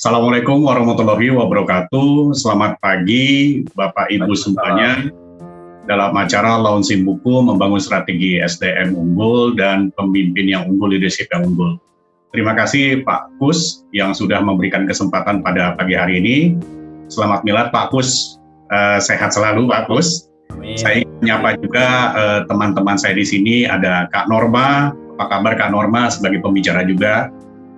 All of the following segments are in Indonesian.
Assalamualaikum warahmatullahi wabarakatuh. Selamat pagi Bapak Ibu semuanya. Dalam acara launching buku Membangun Strategi SDM Unggul dan Pemimpin yang Unggul, Leadership yang Unggul. Terima kasih Pak Kus yang sudah memberikan kesempatan pada pagi hari ini. Selamat milad Pak Kus. Sehat selalu Pak Kus. Amin. Saya menyapa juga teman-teman saya di sini, ada Kak Norma. Apa kabar Kak Norma sebagai pembicara juga?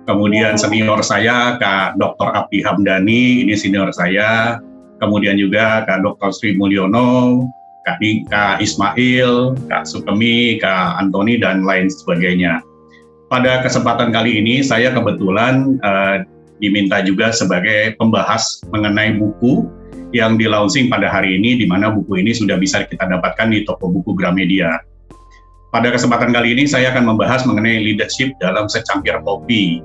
Kemudian senior saya Kak Dr. Abdi Hamdani, ini senior saya. Kemudian juga Kak Dr. Sri Mulyono, Kak Ismail, Kak Sukemi, Kak Antoni, dan lain sebagainya. Pada kesempatan kali ini saya kebetulan diminta juga sebagai pembahas mengenai buku yang di-launching pada hari ini, di mana buku ini sudah bisa kita dapatkan di toko buku Gramedia. Pada kesempatan kali ini saya akan membahas mengenai leadership dalam secangkir kopi.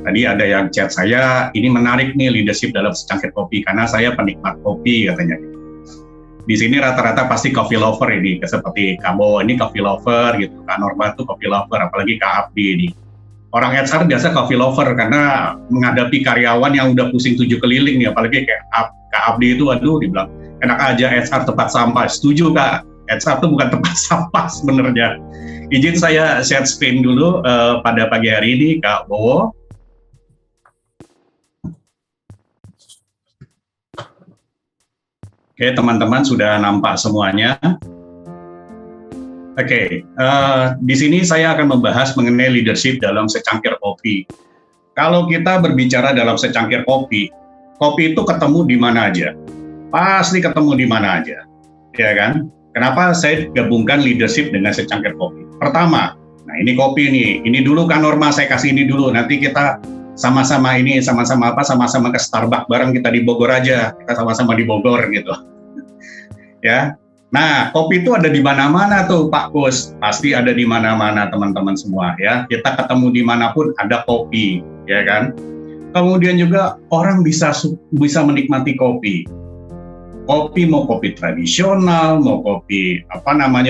Tadi ada yang chat saya, ini menarik nih leadership dalam secangkir kopi, karena saya penikmat kopi katanya. Di sini rata-rata pasti coffee lover ini, seperti Kak Bowo ini coffee lover gitu, Kak Norma tuh coffee lover, apalagi Kak Abdi ini. Orang HR biasa coffee lover karena menghadapi karyawan yang udah pusing 7 keliling nih, apalagi kayak Kak Abdi itu, aduh dibilang enak aja HR tempat sampah. Setuju Kak, HR itu bukan tempat sampah sebenarnya. Izin saya share screen dulu pada pagi hari ini, Kak Bowo. Oke, teman-teman sudah nampak semuanya. Oke, di sini saya akan membahas mengenai leadership dalam secangkir kopi. Kalau kita berbicara dalam secangkir kopi, kopi itu ketemu di mana aja? Pasti ketemu di mana aja, ya kan? Kenapa saya gabungkan leadership dengan secangkir kopi? Pertama, nah ini kopi nih, ini dulu kan Norma, saya kasih ini dulu, nanti kita sama-sama sama-sama ke Starbucks bareng, kita di Bogor aja, kita sama-sama di Bogor gitu. Ya. Nah, kopi itu ada di mana-mana tuh Pak Kus, pasti ada di mana-mana teman-teman semua ya. Kita ketemu dimanapun ada kopi, ya kan? Kemudian juga orang bisa menikmati kopi. Kopi mau kopi tradisional, mau kopi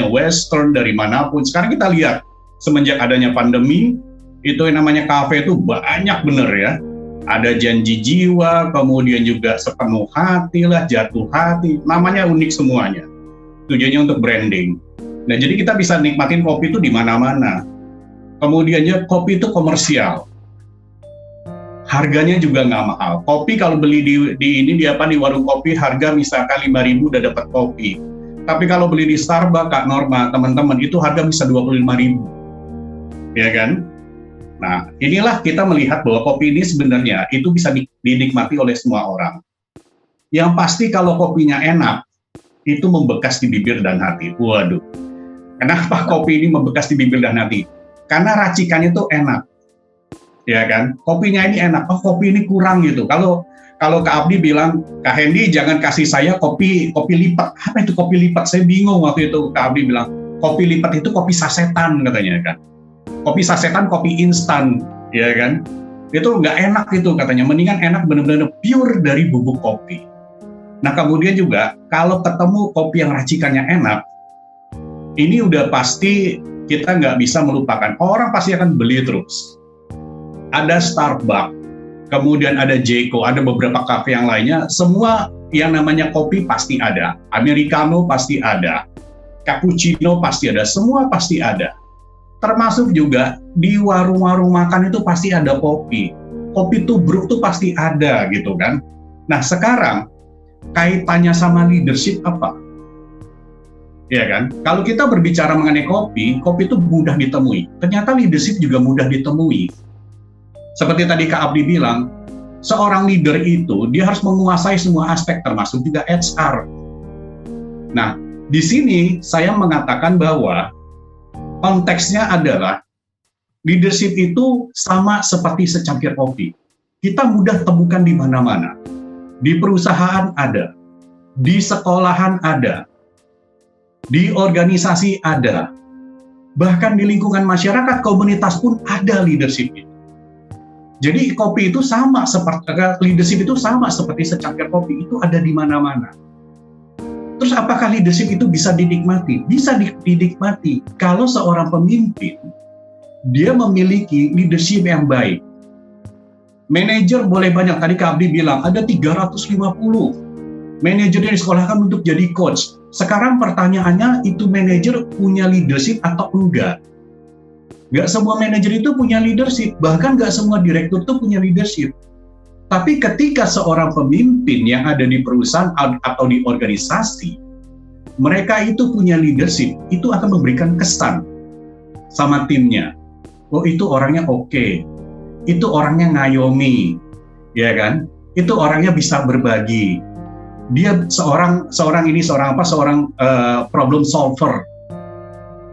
western, dari manapun. Sekarang kita lihat semenjak adanya pandemi, itu yang namanya kafe itu banyak bener ya. Ada janji jiwa, kemudian juga sepenuh hati lah, jatuh hati, namanya unik semuanya. Tujuannya untuk branding. Nah, jadi kita bisa nikmatin kopi itu di mana-mana. Kemudian juga kopi itu komersial. Harganya juga nggak mahal. Kopi kalau beli di warung kopi harga misalkan 5.000 udah dapat kopi. Tapi kalau beli di Starbucks, Kak Norma, teman-teman, itu harga bisa 25.000. Ya kan? Nah, inilah kita melihat bahwa kopi ini sebenarnya itu bisa dinikmati oleh semua orang. Yang pasti kalau kopinya enak, itu membekas di bibir dan hati. Waduh, kenapa kopi ini membekas di bibir dan hati? Karena racikannya itu enak, ya kan? Kopinya ini enak. Oh, kopi ini kurang gitu. Kalau Kak Abdi bilang, Kak Hendy jangan kasih saya kopi lipat. Apa itu kopi lipat? Saya bingung waktu itu. Kak Abdi bilang, kopi lipat itu kopi sasetan katanya kan. Kopi sasetan, kopi instan, ya kan? Itu nggak enak itu katanya. Mendingan enak benar-benar pure dari bubuk kopi. Nah, kemudian juga kalau ketemu kopi yang racikannya enak, ini udah pasti kita nggak bisa melupakan. Orang pasti akan beli terus. Ada Starbucks, kemudian ada Jeko, ada beberapa kafe yang lainnya. Semua yang namanya kopi pasti ada. Americano pasti ada. Cappuccino pasti ada. Semua pasti ada. Termasuk juga di warung-warung makan itu pasti ada kopi. Kopi tubruk tuh pasti ada gitu kan. Nah, sekarang kaitannya sama leadership apa? Ya kan? Kalau kita berbicara mengenai kopi itu mudah ditemui. Ternyata leadership juga mudah ditemui. Seperti tadi Kak Abdi bilang, seorang leader itu dia harus menguasai semua aspek termasuk juga HR. Nah, di sini saya mengatakan bahwa konteksnya adalah leadership itu sama seperti secangkir kopi. Kita mudah temukan di mana-mana. Di perusahaan ada, di sekolahan ada, di organisasi ada, bahkan di lingkungan masyarakat, komunitas pun ada leadership itu. Jadi kopi itu sama seperti leadership itu sama seperti secangkir kopi, itu ada di mana-mana. Terus apakah leadership itu bisa dinikmati? Bisa dinikmati kalau seorang pemimpin dia memiliki leadership yang baik. Manajer boleh banyak, tadi Kak Abdi bilang ada 350 manajer yang disekolahkan untuk jadi coach. Sekarang pertanyaannya, itu manajer punya leadership atau enggak? Nggak semua manajer itu punya leadership, bahkan nggak semua direktur itu punya leadership. Tapi ketika seorang pemimpin yang ada di perusahaan atau di organisasi, mereka itu punya leadership, itu akan memberikan kesan sama timnya. Oh, itu orangnya oke. Itu orangnya ngayomi, ya kan? Itu orangnya bisa berbagi. Dia seorang problem solver.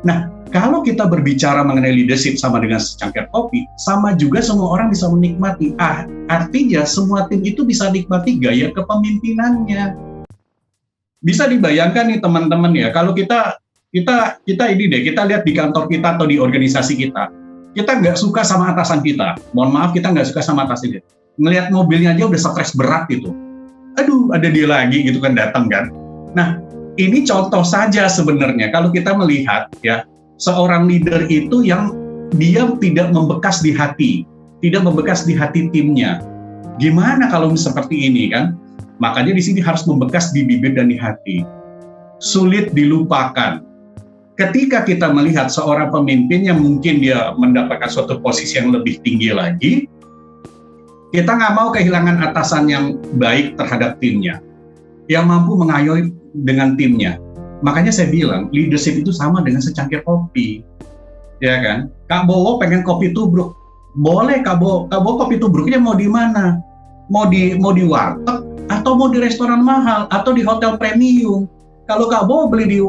Nah, kalau kita berbicara mengenai leadership sama dengan secangkir kopi, sama juga semua orang bisa menikmati. Artinya semua tim itu bisa nikmati gaya kepemimpinannya. Bisa dibayangkan nih teman-teman ya, kalau kita ini deh, kita lihat di kantor kita atau di organisasi kita nggak suka sama atasan kita. Mohon maaf, kita nggak suka sama atasan kita. Ngelihat mobilnya aja udah stres berat gitu. Aduh, ada dia lagi gitu kan, datang kan. Nah, ini contoh saja sebenarnya kalau kita melihat ya, seorang leader itu yang dia tidak membekas di hati, tidak membekas di hati timnya. Gimana kalau seperti ini kan? Makanya di sini harus membekas di bibir dan di hati. Sulit dilupakan. Ketika kita melihat seorang pemimpin yang mungkin dia mendapatkan suatu posisi yang lebih tinggi lagi, kita nggak mau kehilangan atasan yang baik terhadap timnya, yang mampu mengayomi dengan timnya. Makanya saya bilang, leadership itu sama dengan secangkir kopi. Ya kan? Kak Bowo pengen kopi tubruk. Boleh Kak Bowo kopi tubruknya mau di mana? Mau di warteg, atau mau di restoran mahal, atau di hotel premium. Kalau Kak Bowo beli di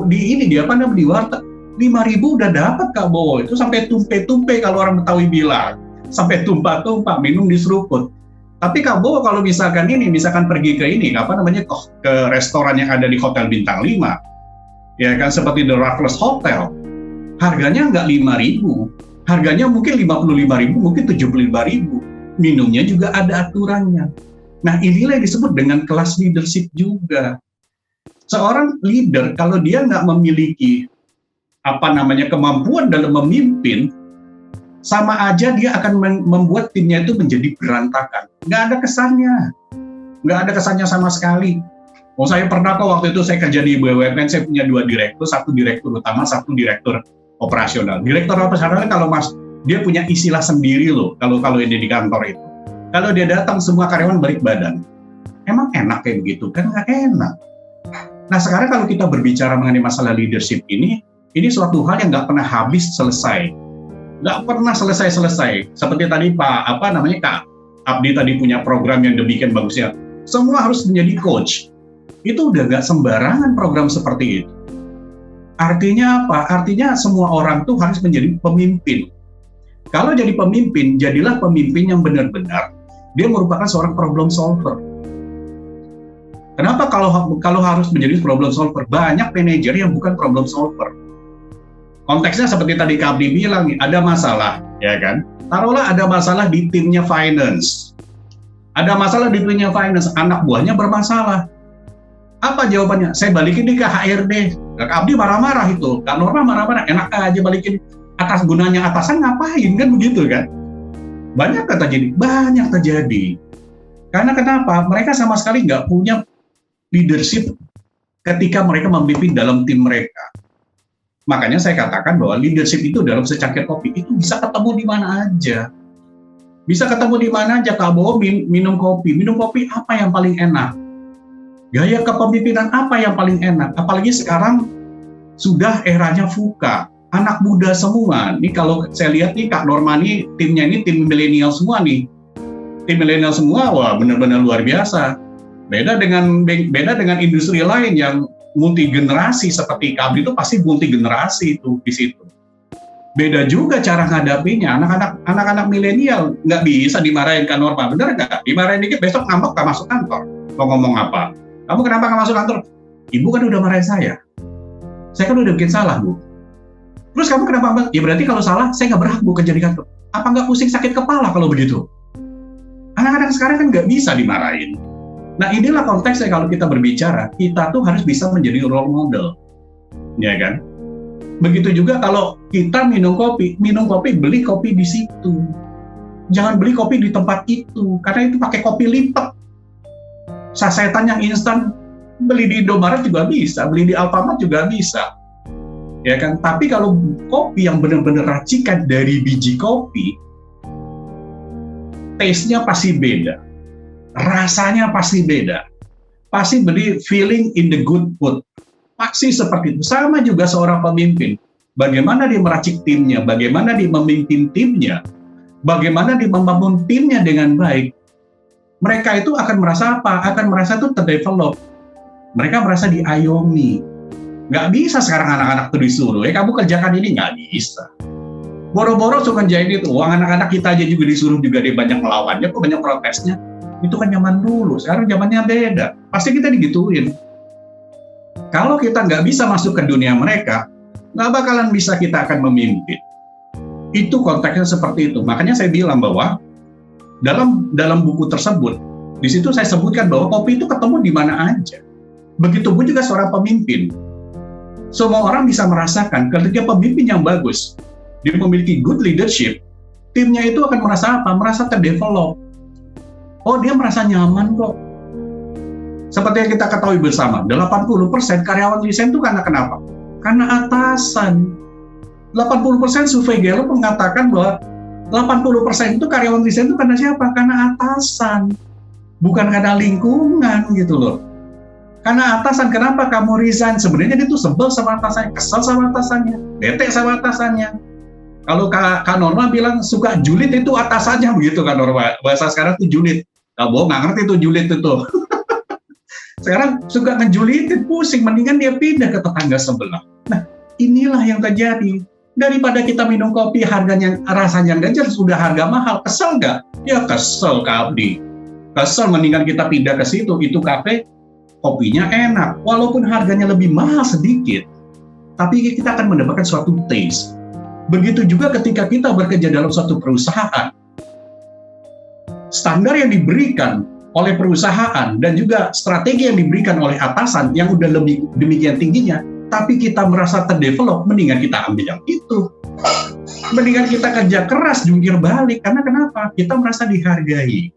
warteg, 5.000 udah dapat Kak Bowo. Itu sampai tumpe-tumpe kalau orang Betawi bilang. Sampai tumpah-tumpah, minum di seruput. Tapi Kak Bowo kalau misalkan pergi ke ke restoran yang ada di hotel bintang 5, ya kan, seperti The Raffles Hotel, harganya nggak 5.000, harganya mungkin 55.000, mungkin 75.000, minumnya juga ada aturannya. Nah, inilah yang disebut dengan kelas leadership juga. Seorang leader kalau dia nggak memiliki kemampuan dalam memimpin, sama aja dia akan membuat timnya itu menjadi berantakan. Nggak ada kesannya sama sekali. Saya pernah waktu itu saya kerja di BUMN, saya punya 2 direktur, 1 direktur utama, 1 direktur operasional. Direktur operasional kalau dia punya istilah sendiri loh, kalau ini di kantor itu. Kalau dia datang semua karyawan balik badan. Emang enak kayak begitu? Kan nggak enak. Nah, sekarang kalau kita berbicara mengenai masalah leadership ini suatu hal yang nggak pernah habis selesai. Nggak pernah selesai. Seperti tadi Kak Abdi tadi punya program yang demikian bagusnya. Semua harus menjadi coach. Itu udah nggak sembarangan program seperti itu. Artinya apa? Artinya semua orang tuh harus menjadi pemimpin. Kalau jadi pemimpin, jadilah pemimpin yang benar-benar dia merupakan seorang problem solver. Kenapa kalau harus menjadi problem solver? Banyak manajer yang bukan problem solver. Konteksnya seperti tadi Kak Abdi bilang, ada masalah, ya kan? Taruhlah ada masalah di timnya finance. Ada masalah di timnya finance, anak buahnya bermasalah. Apa jawabannya? Saya balikin ke HRD. Kak Abdi marah-marah itu, Kak Norma marah-marah, enak aja balikin. Atas gunanya atasan ngapain, kan begitu kan? Banyak terjadi. Karena kenapa? Mereka sama sekali nggak punya leadership ketika mereka memimpin dalam tim mereka. Makanya saya katakan bahwa leadership itu dalam secangkir kopi itu bisa ketemu di mana aja. Kak Bowo minum kopi apa yang paling enak? Gaya kepemimpinan apa yang paling enak? Apalagi sekarang sudah eranya VUCA, anak muda semua. Nih kalau saya lihat nih Kak Norma nih, timnya ini tim milenial semua nih. Tim milenial semua, wah benar-benar luar biasa. Beda dengan industri lain yang multi generasi seperti Kak Abdi itu pasti multi generasi itu di situ. Beda juga cara ngadapinya. Anak-anak milenial nggak bisa dimarahin Kak Norma, benar nggak? Dimarahin dikit besok ngambek nggak masuk kantor. Mau ngomong apa? Kamu kenapa nggak masuk kantor? Ibu kan udah marahin saya. Saya kan udah bikin salah, Bu. Terus kamu kenapa ngambek? Ya berarti kalau salah saya nggak berhak Bu kerja di kantor. Apa nggak pusing sakit kepala kalau begitu? Anak-anak sekarang kan nggak bisa dimarahin. Nah, inilah konteksnya kalau kita berbicara, kita tuh harus bisa menjadi role model, ya kan? Begitu juga kalau kita minum kopi, beli kopi di situ. Jangan beli kopi di tempat itu, karena itu pakai kopi lipat. Sasetan yang instan, beli di Indomaret juga bisa, beli di Alfamart juga bisa. Ya kan? Tapi kalau kopi yang benar-benar racikan dari biji kopi, taste-nya pasti beda, rasanya pasti beda, pasti beli feeling in the good food, pasti seperti itu. Sama juga seorang pemimpin, bagaimana dia meracik timnya, bagaimana dia memimpin timnya, bagaimana dia membangun timnya dengan baik, mereka itu akan merasa apa? Akan merasa itu terdevelop, mereka merasa diayomi. Nggak bisa sekarang anak-anak tuh disuruh, kamu kerjakan ini, nggak bisa. Boro-boro suka ngerjain itu, uang anak-anak kita aja juga disuruh juga, dia banyak melawannya, kok banyak protesnya. Itu kan zaman dulu, sekarang zamannya beda. Pasti kita digituin. Kalau kita nggak bisa masuk ke dunia mereka, nggak bakalan bisa kita akan memimpin. Itu konteksnya seperti itu. Makanya saya bilang bahwa dalam buku tersebut, di situ saya sebutkan bahwa kopi itu ketemu di mana aja. Begitupun juga seorang pemimpin. Semua orang bisa merasakan ketika pemimpin yang bagus, dia memiliki good leadership, timnya itu akan merasa apa? Merasa terdevelop. Oh, dia merasa nyaman kok. Seperti yang kita ketahui bersama, 80% karyawan resign itu karena kenapa? Karena atasan. 80% survei Gallup mengatakan bahwa 80% itu karyawan resign itu karena siapa? Karena atasan. Bukan karena lingkungan gitu loh. Karena atasan, kenapa kamu resign? Sebenarnya dia tuh sebel sama atasannya, kesel sama atasannya, bete sama atasannya. Kalau Kak Norma bilang suka julid itu atasannya, begitu Kak Norma. Bahasa sekarang tuh julid. Kamu nggak ngerti tuh julid itu. Sekarang suka ngejulitin, pusing, mendingan dia pindah ke tetangga sebelah. Nah, inilah yang terjadi. Daripada kita minum kopi harganya, rasanya nggak jelas, sudah harga mahal, kesel nggak? Ya kesel Kak Abdi. Kesel, mendingan kita pindah ke situ, itu kafe, kopinya enak, walaupun harganya lebih mahal sedikit, tapi kita akan mendapatkan suatu taste. Begitu juga ketika kita bekerja dalam suatu perusahaan, standar yang diberikan oleh perusahaan dan juga strategi yang diberikan oleh atasan yang udah lebih demikian tingginya, tapi kita merasa terdevelop, mendingan kita ambil yang itu. Mendingan kita kerja keras, jungkir balik, karena kenapa? Kita merasa dihargai.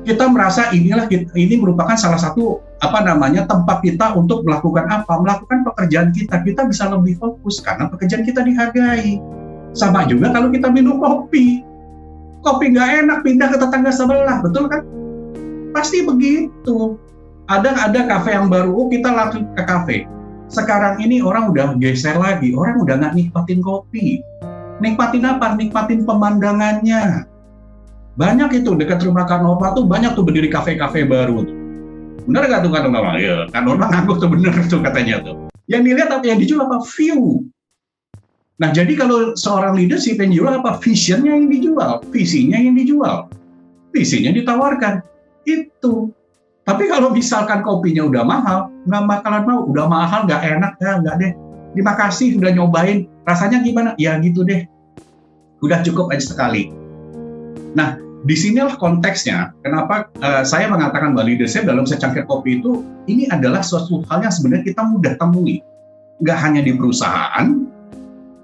Kita merasa ini merupakan salah satu tempat kita untuk melakukan melakukan pekerjaan kita bisa lebih fokus karena pekerjaan kita dihargai. Sama juga kalau kita minum kopi nggak enak, pindah ke tetangga sebelah, betul kan? Pasti begitu. Ada kafe yang baru, kita langsung ke kafe. Sekarang ini orang udah geser lagi, orang udah nggak nikmatin kopi. Nikmatin apa? Nikmatin pemandangannya. Banyak itu dekat rumah Kak Norma tuh banyak tuh berdiri kafe-kafe baru tuh. Bener nggak tuh Kak Norma? Ya, Kak Norma ngaku tuh bener tuh katanya tuh. Yang dilihat apa? Yang dijual apa? View. Nah, jadi kalau seorang leadership yang dijual apa? Visionnya yang dijual, visinya yang dijual, visinya ditawarkan. Itu. Tapi kalau misalkan kopinya udah mahal, nggak bakalan mau. Udah mahal, nggak enak, ya nggak deh. Terima kasih udah nyobain. Rasanya gimana? Ya gitu deh. Udah cukup aja sekali. Nah, disinilah konteksnya. Kenapa saya mengatakan bahwa leadership dalam secangkir kopi itu ini adalah suatu hal yang sebenarnya kita mudah temui. Nggak hanya di perusahaan,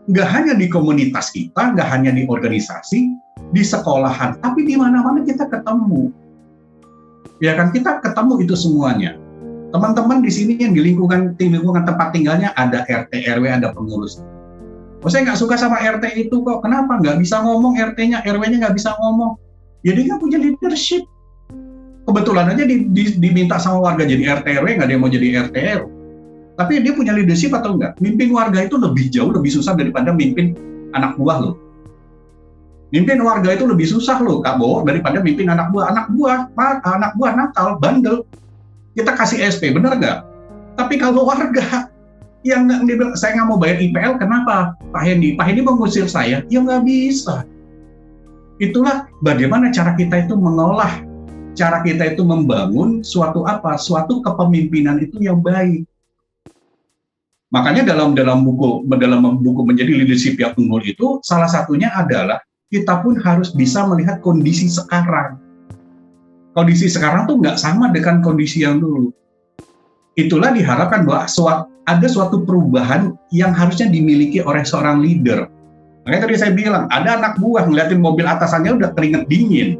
nggak hanya di komunitas kita, nggak hanya di organisasi, di sekolahan, tapi di mana-mana kita ketemu. Ya kan, kita ketemu itu semuanya. Teman-teman di sini yang di lingkungan tempat tinggalnya ada RT, RW, ada pengurus. Oh, saya nggak suka sama RT itu kok. Kenapa? Nggak bisa ngomong RT-nya, RW-nya nggak bisa ngomong. Ya dia nggak punya leadership. Kebetulan aja diminta sama warga jadi RT RW, nggak ada yang mau jadi RT RW. Tapi dia punya leadership atau enggak? Mimpin warga itu lebih jauh, lebih susah daripada mimpin anak buah loh. Mimpin warga itu lebih susah loh, Kak Bo, daripada mimpin anak buah. Anak buah nakal, bandel. Kita kasih SP, bener nggak? Tapi kalau warga yang saya nggak mau bayar IPL, kenapa? Pak Hendy mengusir saya, ya nggak bisa. Itulah bagaimana cara kita itu mengolah, cara kita itu membangun suatu kepemimpinan itu yang baik. Makanya dalam buku menjadi leadership yang unggul itu salah satunya adalah kita pun harus bisa melihat kondisi sekarang. Kondisi sekarang tuh nggak sama dengan kondisi yang dulu. Itulah diharapkan bahwa ada suatu perubahan yang harusnya dimiliki oleh seorang leader. Makanya tadi saya bilang, ada anak buah ngeliatin mobil atasannya udah keringet dingin.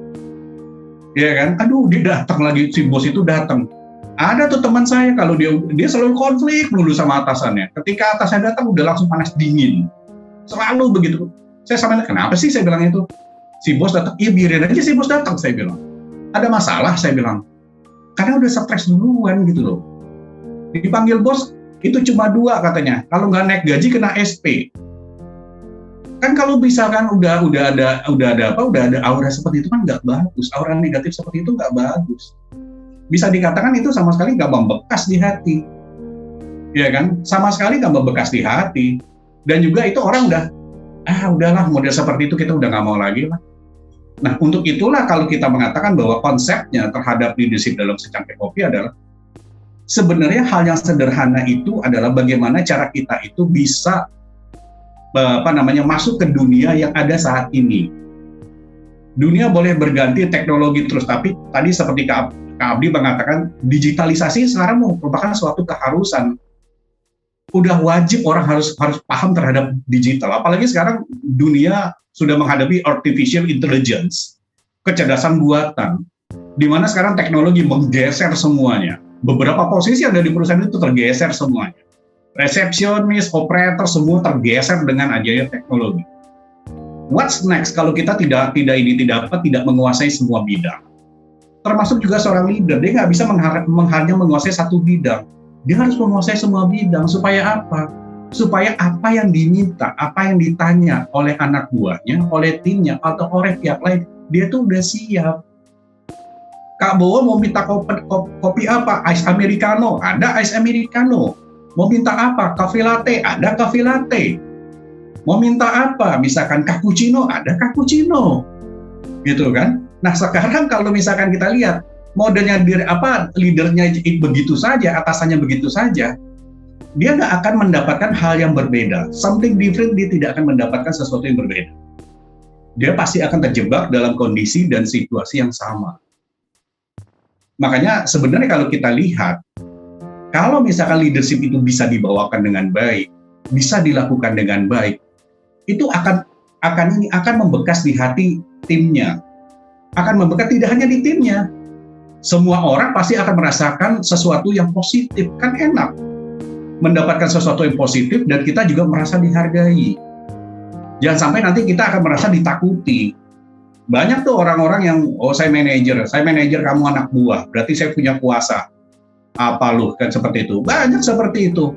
Ya kan? Aduh, dia datang lagi, si bos itu datang. Ada tuh teman saya, kalau dia selalu konflik dulu sama atasannya. Ketika atasannya datang, udah langsung panas dingin. Selalu begitu. Saya sama, kenapa sih saya bilang itu? Si bos datang, iya biarin aja si bos datang, saya bilang. Ada masalah, saya bilang. Karena udah stres duluan gitu loh. Dipanggil bos, itu cuma 2 katanya. Kalau nggak naik gaji, kena SP. Kan kalau misalkan udah ada aura seperti itu kan nggak bagus, aura negatif seperti itu nggak bagus. Bisa dikatakan itu sama sekali nggak membekas di hati, ya kan? Sama sekali nggak membekas di hati. Dan juga itu orang udahlah model seperti itu kita udah nggak mau lagi lah. Nah untuk itulah kalau kita mengatakan bahwa konsepnya terhadap leadership dalam secangkir kopi adalah sebenarnya hal yang sederhana itu adalah bagaimana cara kita itu bisa masuk ke dunia yang ada saat ini. Dunia boleh berganti teknologi terus, tapi tadi seperti Kak Abdi mengatakan, digitalisasi sekarang merupakan suatu keharusan. Udah wajib orang harus paham terhadap digital. Apalagi sekarang dunia sudah menghadapi artificial intelligence, kecerdasan buatan, di mana sekarang teknologi menggeser semuanya. Beberapa posisi yang ada di perusahaan itu tergeser semuanya. Resepsionis, operator, semua tergeser dengan adanya teknologi. What's next kalau kita tidak menguasai semua bidang? Termasuk juga seorang leader, dia nggak bisa hanya menguasai satu bidang. Dia harus menguasai semua bidang. Supaya apa? Supaya apa yang diminta, apa yang ditanya oleh anak buahnya, oleh timnya, atau oleh pihak lain, dia tuh udah siap. Kak Bowo mau minta kopi apa? Ice Americano, ada Ice Americano. Mau minta apa? Cafe latte, ada cafe latte. Mau minta apa? Misalkan cappuccino, ada cappuccino. Gitu kan? Nah, sekarang kalau misalkan kita lihat modelnya leadernya begitu saja, atasannya begitu saja, dia nggak akan mendapatkan hal yang berbeda. Something different, dia tidak akan mendapatkan sesuatu yang berbeda. Dia pasti akan terjebak dalam kondisi dan situasi yang sama. Makanya sebenarnya kalau kita lihat, kalau misalkan leadership itu bisa dibawakan dengan baik, bisa dilakukan dengan baik, itu akan membekas di hati timnya. Akan membekas tidak hanya di timnya. Semua orang pasti akan merasakan sesuatu yang positif. Kan enak mendapatkan sesuatu yang positif dan kita juga merasa dihargai. Jangan sampai nanti kita akan merasa ditakuti. Banyak tuh orang-orang yang, saya manajer kamu anak buah, berarti saya punya kuasa. Apa lu kan seperti itu? Banyak seperti itu.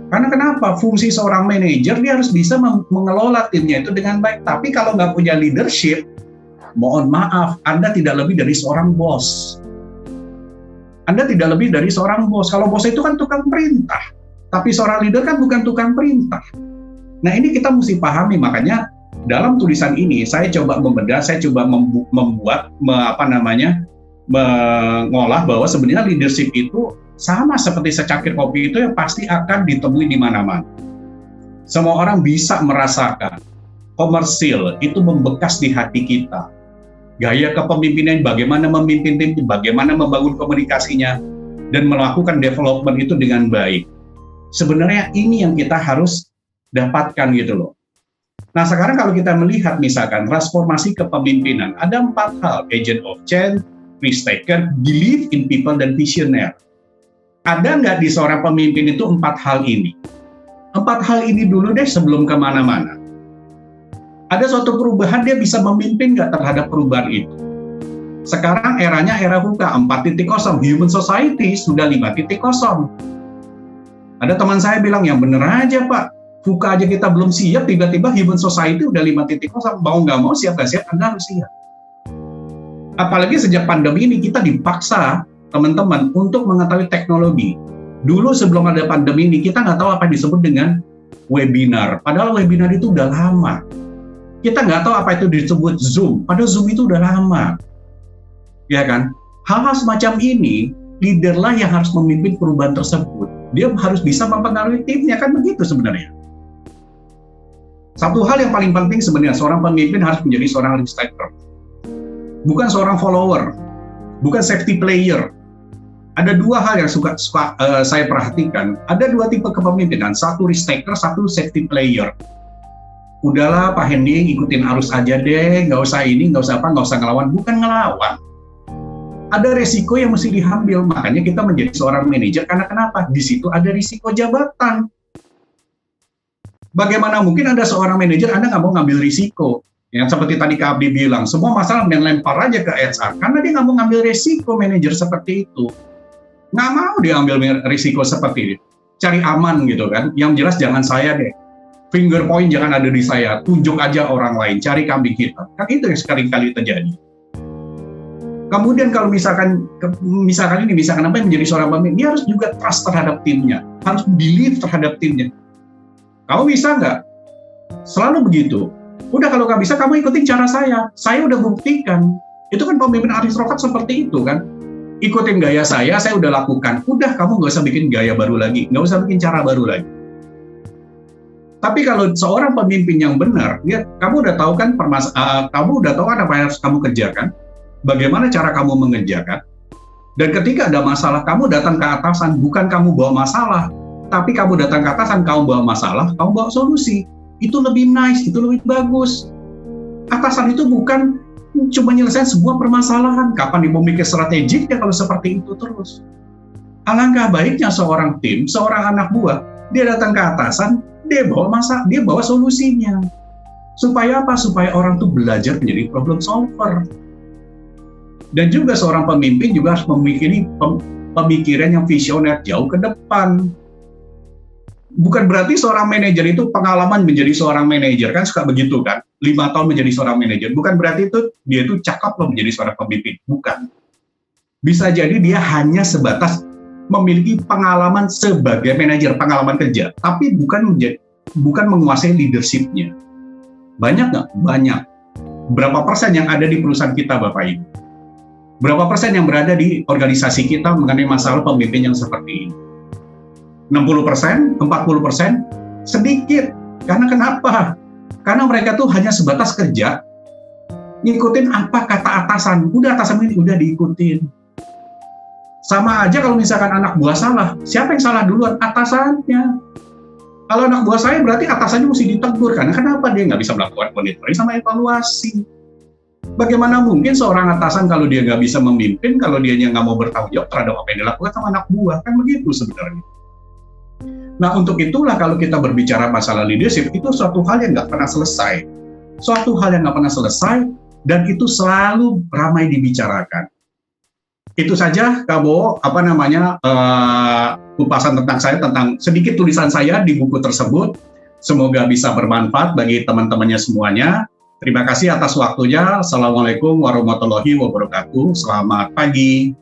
Karena kenapa? Fungsi seorang manajer dia harus bisa mengelola timnya itu dengan baik. Tapi kalau nggak punya leadership, mohon maaf, Anda tidak lebih dari seorang bos. Anda tidak lebih dari seorang bos. Kalau bos itu kan tukang perintah, tapi seorang leader kan bukan tukang perintah. Nah ini kita mesti pahami, makanya dalam tulisan ini saya coba membedah, saya coba membuat mengolah bahwa sebenarnya leadership itu sama seperti secangkir kopi itu yang pasti akan ditemui di mana-mana. Semua orang bisa merasakan komersil itu membekas di hati kita. Gaya kepemimpinan, bagaimana memimpin tim, bagaimana membangun komunikasinya, dan melakukan development itu dengan baik. Sebenarnya ini yang kita harus dapatkan gitu loh. Nah sekarang kalau kita melihat misalkan transformasi kepemimpinan, ada 4 hal: agent of change, risk taker, believe in people, dan visioner. Ada nggak di seorang pemimpin itu 4 hal ini? 4 hal ini dulu deh sebelum kemana-mana. Ada suatu perubahan, dia bisa memimpin nggak terhadap perubahan itu? Sekarang eranya era VUCA 4.0, human society sudah 5.0. Ada teman saya bilang, yang bener aja Pak, VUCA aja kita belum siap, tiba-tiba human society udah 5.0, mau nggak mau, siap nggak siap, Anda harus siap. Apalagi sejak pandemi ini kita dipaksa, teman-teman, untuk mengetahui teknologi. Dulu sebelum ada pandemi ini, kita nggak tahu apa yang disebut dengan webinar. Padahal webinar itu udah lama. Kita nggak tahu apa itu disebut Zoom. Padahal Zoom itu udah lama. Ya kan? Hal-hal semacam ini, leader lah yang harus memimpin perubahan tersebut. Dia harus bisa mempengaruhi timnya, kan begitu sebenarnya. Satu hal yang paling penting sebenarnya, seorang pemimpin harus menjadi seorang risk taker. Bukan seorang follower, bukan safety player. Ada 2 hal yang suka saya perhatikan. Ada 2 tipe kepemimpinan, satu risk taker, satu safety player. udahlah Pak Hendy ikutin arus aja deh, nggak usah ini, nggak usah apa, nggak usah ngelawan. Bukan ngelawan. Ada resiko yang mesti diambil, makanya kita menjadi seorang manajer, karena kenapa? Di situ ada risiko jabatan. Bagaimana mungkin ada seorang manajer, Anda nggak mau ngambil risiko? Yang seperti tadi Kak Abdi bilang, semua masalah yang lempar aja ke HR, karena dia nggak mau ngambil risiko manajer seperti itu. Nggak mau dia ambil risiko seperti itu. Cari aman gitu kan, yang jelas jangan saya deh. Finger point jangan ada di saya, tunjuk aja orang lain, cari kambing hitam. Kan itu yang sekali-kali terjadi. Kemudian kalau misalkan apa yang menjadi seorang pemimpin, dia harus juga trust terhadap timnya, harus believe terhadap timnya. Kamu bisa nggak? Selalu begitu. Udah kalau nggak bisa, kamu ikutin cara saya udah buktikan. Itu kan pemimpin aristokrat seperti itu kan. Ikutin gaya saya udah lakukan. Udah, kamu nggak usah bikin gaya baru lagi, nggak usah bikin cara baru lagi. Tapi kalau seorang pemimpin yang benar, kamu udah tahu kan kamu udah tahu kan apa yang harus kamu kerjakan, bagaimana cara kamu mengerjakan, dan ketika ada masalah, kamu datang ke atasan, bukan kamu bawa masalah, tapi kamu datang ke atasan, kamu bawa masalah, kamu bawa solusi. Itu lebih nice, itu lebih bagus. Atasan itu bukan cuma menyelesaikan sebuah permasalahan. Kapan dia memikir strategiknya kalau seperti itu terus? Alangkah baiknya seorang tim, seorang anak buah, dia datang ke atasan, dia bawa solusinya. Supaya apa? Supaya orang tuh belajar menjadi problem solver. Dan juga seorang pemimpin juga harus memiliki pemikiran yang visioner jauh ke depan. Bukan berarti seorang manajer itu pengalaman menjadi seorang manajer, kan suka begitu kan, 5 tahun menjadi seorang manajer. Bukan berarti dia itu cakap loh menjadi seorang pemimpin, bukan. Bisa jadi dia hanya sebatas memiliki pengalaman sebagai manajer, pengalaman kerja, tapi bukan menguasai leadership-nya. Banyak nggak? Banyak. Berapa persen yang ada di perusahaan kita, Bapak Ibu? Berapa persen yang berada di organisasi kita mengenai masalah pemimpin yang seperti ini? 60%, 40%, sedikit. Karena kenapa? Karena mereka tuh hanya sebatas kerja, ngikutin apa kata atasan. Udah atasan ini, udah diikutin. Sama aja kalau misalkan anak buah salah, siapa yang salah duluan? Atasannya. Kalau anak buah saya berarti atasannya mesti ditegur, karena kenapa dia nggak bisa melakukan monitoring sama evaluasi. Bagaimana mungkin seorang atasan kalau dia nggak bisa memimpin, kalau dia nggak mau bertanggung jawab terhadap apa yang dilakukan sama anak buah, kan begitu sebenarnya. Nah, untuk itulah kalau kita berbicara masalah leadership, itu suatu hal yang nggak pernah selesai. Suatu hal yang nggak pernah selesai, dan itu selalu ramai dibicarakan. Itu saja, Kak Bo, kupasan tentang saya, tentang sedikit tulisan saya di buku tersebut. Semoga bisa bermanfaat bagi teman-temannya semuanya. Terima kasih atas waktunya. Assalamualaikum warahmatullahi wabarakatuh. Selamat pagi.